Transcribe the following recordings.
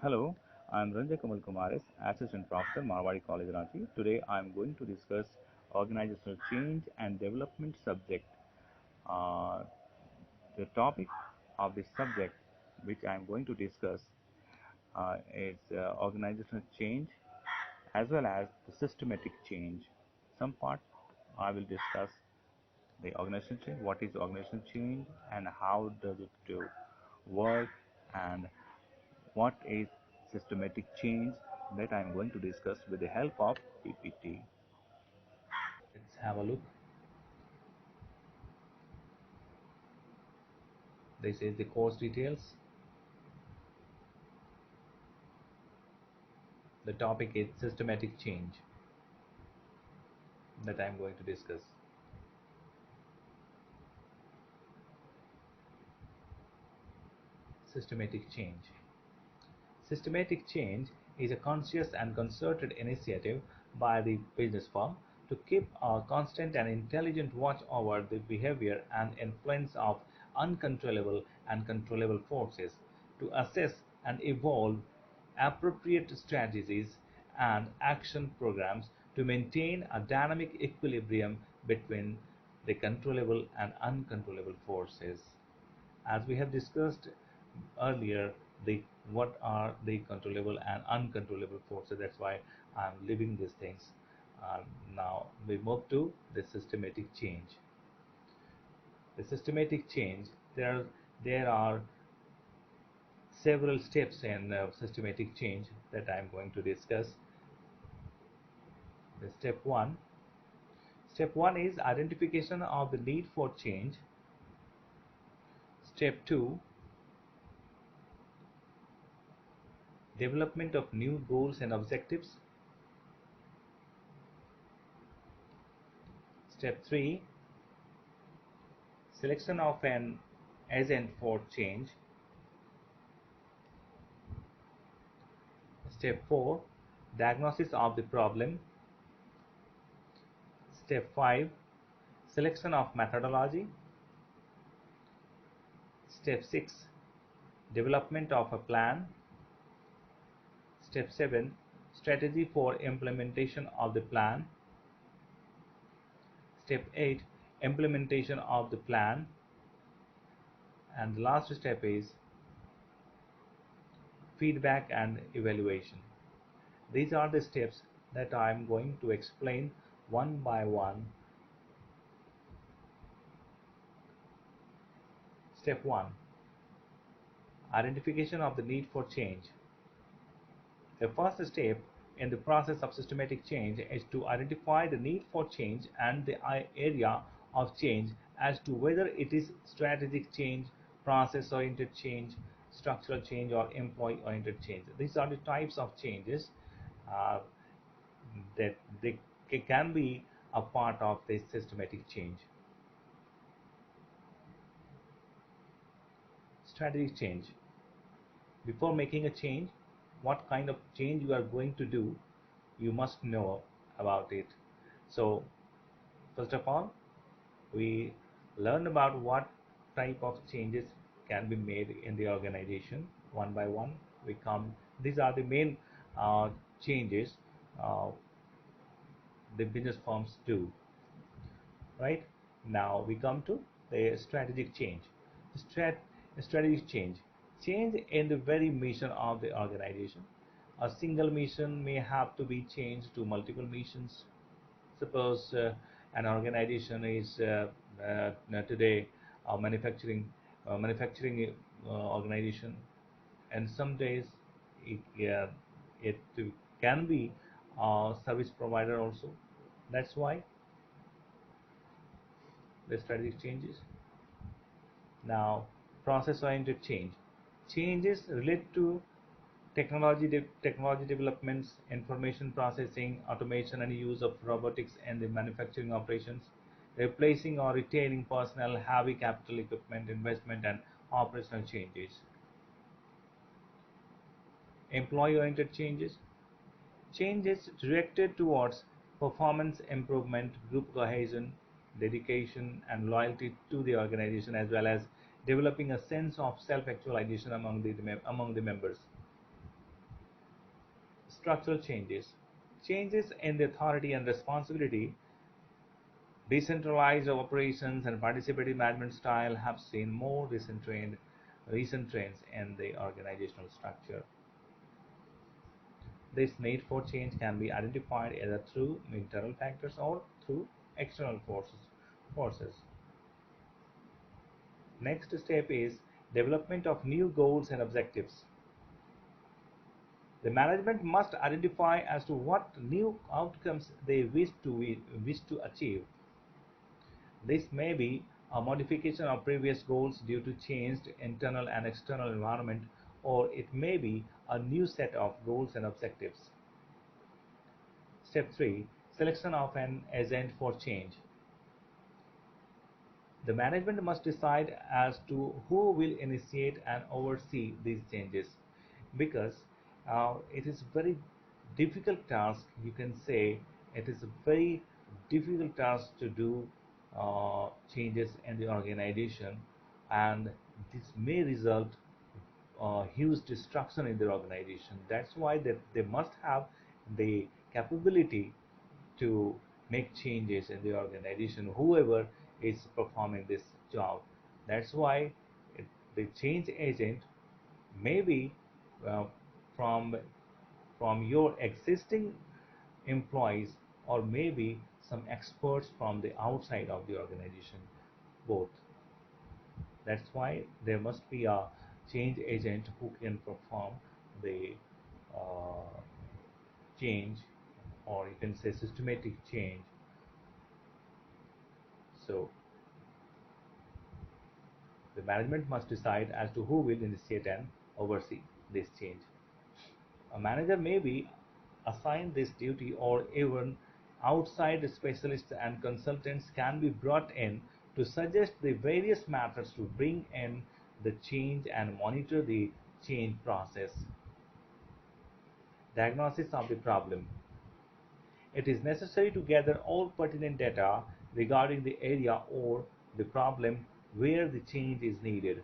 Hello, I am Ranjay Kamal Kumaris, Assistant Professor, Marwari College, Ranchi. Today I am going to discuss organizational change and development subject. Uh, the topic of this subject, which I am going to discuss, is organizational change as well as the systematic change. Some part I will discuss the organizational change, what is organizational change, and how does it work, and what is systematic change that I am going to discuss with the help of PPT. Let's have a look. This is the course details. The topic is systematic change that I'm going to discuss. Systematic change. Systematic change is a conscious and concerted initiative by the business firm to keep a constant and intelligent watch over the behavior and influence of uncontrollable and controllable forces, to assess and evolve appropriate strategies and action programs to maintain a dynamic equilibrium between the controllable and uncontrollable forces. As we have discussed earlier, the what are the controllable and uncontrollable forces. That's why I'm leaving these things. Uh, Now we move to the systematic change. The systematic change, there are several steps in systematic change that I'm going to discuss. The step one is identification of the need for change. Step 2, development of new goals and objectives. Step 3, selection of an agent for change. Step 4, diagnosis of the problem. Step 5, selection of methodology. Step 6, development of a plan. Step 7, strategy for implementation of the plan. Step 8, implementation of the plan. And the last step is feedback and evaluation. These are the steps that I am going to explain one by one. Step 1, identification of the need for change. The first step in the process of systematic change is to identify the need for change and the area of change, as to whether it is strategic change, process-oriented change, structural change, or employee-oriented change. These are the types of changes uh, that they can be a part of this systematic change. Strategic change. Before making a change, what kind of change you are going to do, you must know about it. So first of all, we learn about what type of changes can be made in the organization. One by one we come, these are the main changes uh, the business firms do, right? Now we come to the strategic change. Strat Strategic change. Change in the very mission of the organization. A single mission may have to be changed to multiple missions. Suppose an organization is today a manufacturing organization, and some days it can be a service provider also. That's why the strategic changes. Now, process-oriented change. Changes relate to technology developments, information processing, automation, and use of robotics in the manufacturing operations, replacing or retaining personnel, heavy capital equipment investment, and operational changes. Employee-oriented changes. Changes directed towards performance improvement, group cohesion, dedication, and loyalty to the organization, as well as developing a sense of self-actualization among the members. Structural changes. Changes in the authority and responsibility, decentralized operations, and participative management style have seen more recent trends in the organizational structure. This need for change can be identified either through internal factors or through external forces. Next step is development of new goals and objectives. The management must identify as to what new outcomes they wish to achieve. This may be a modification of previous goals due to changed internal and external environment, or it may be a new set of goals and objectives. Step 3. Selection of an agent for change. The management must decide as to who will initiate and oversee these changes, because it is very difficult task. You can say it is a very difficult task to do changes in the organization, and this may result huge destruction in their organization. That's why they must have the capability to make changes in the organization, whoever is performing this job. That's why the change agent may be uh, from your existing employees, or maybe some experts from the outside of the organization, both. That's why there must be a change agent who can perform the uh, change, or you can say systematic change. So the management must decide as to who will initiate and oversee this change. A manager may be assigned this duty, or even outside specialists and consultants can be brought in to suggest the various methods to bring in the change and monitor the change process. Diagnosis of the problem. It is necessary to gather all pertinent data regarding the area or the problem where the change is needed.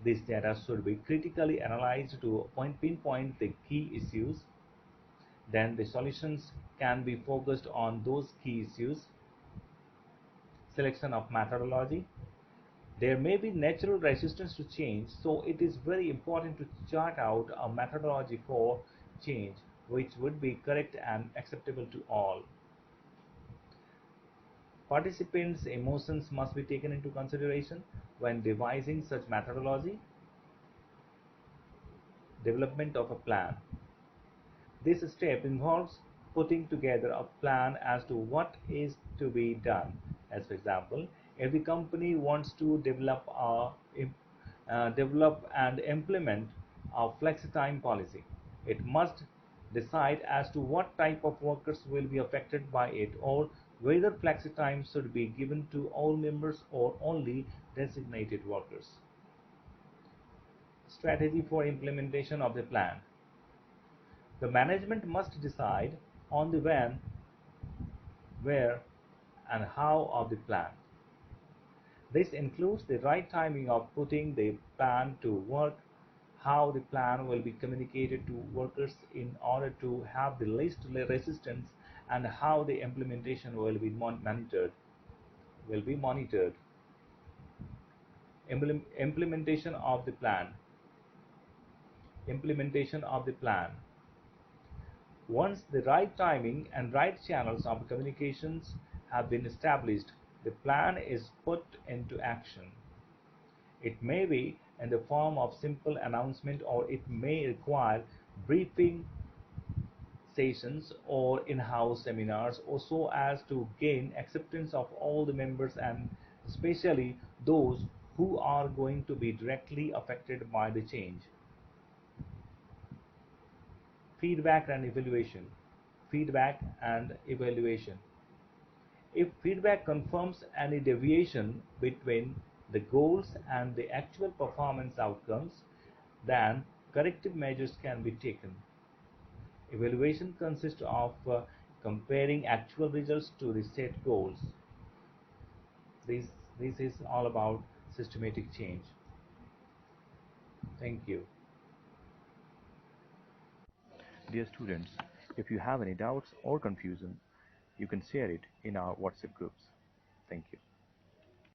This data should be critically analyzed to pinpoint the key issues. Then the solutions can be focused on those key issues. Selection of methodology. There may be natural resistance to change, so it is very important to chart out a methodology for change which would be correct and acceptable to all. Participants' emotions must be taken into consideration when devising such methodology. Development of a plan. This step involves putting together a plan as to what is to be done. As for example, if the company wants to develop and implement a flexi-time policy, it must decide as to what type of workers will be affected by it, or whether flexi-time should be given to all members or only designated workers. Strategy for implementation of the plan. The management must decide on the when, where, and how of the plan. This includes the right timing of putting the plan to work, how the plan will be communicated to workers in order to have the least resistance, and how the implementation will be monitored. Implementation of the plan. Implementation of the plan. Once the right timing and right channels of communications have been established, the plan is put into action. It may be in the form of simple announcement, or it may require briefing sessions or in-house seminars, or so as to gain acceptance of all the members, and especially those who are going to be directly affected by the change. Feedback and evaluation. Feedback and evaluation. If feedback confirms any deviation between the goals and the actual performance outcomes, then corrective measures can be taken. Evaluation consists of comparing actual results to the set goals. This, this is all about systematic change. Thank you. Dear students, if you have any doubts or confusion, you can share it in our WhatsApp groups. Thank you.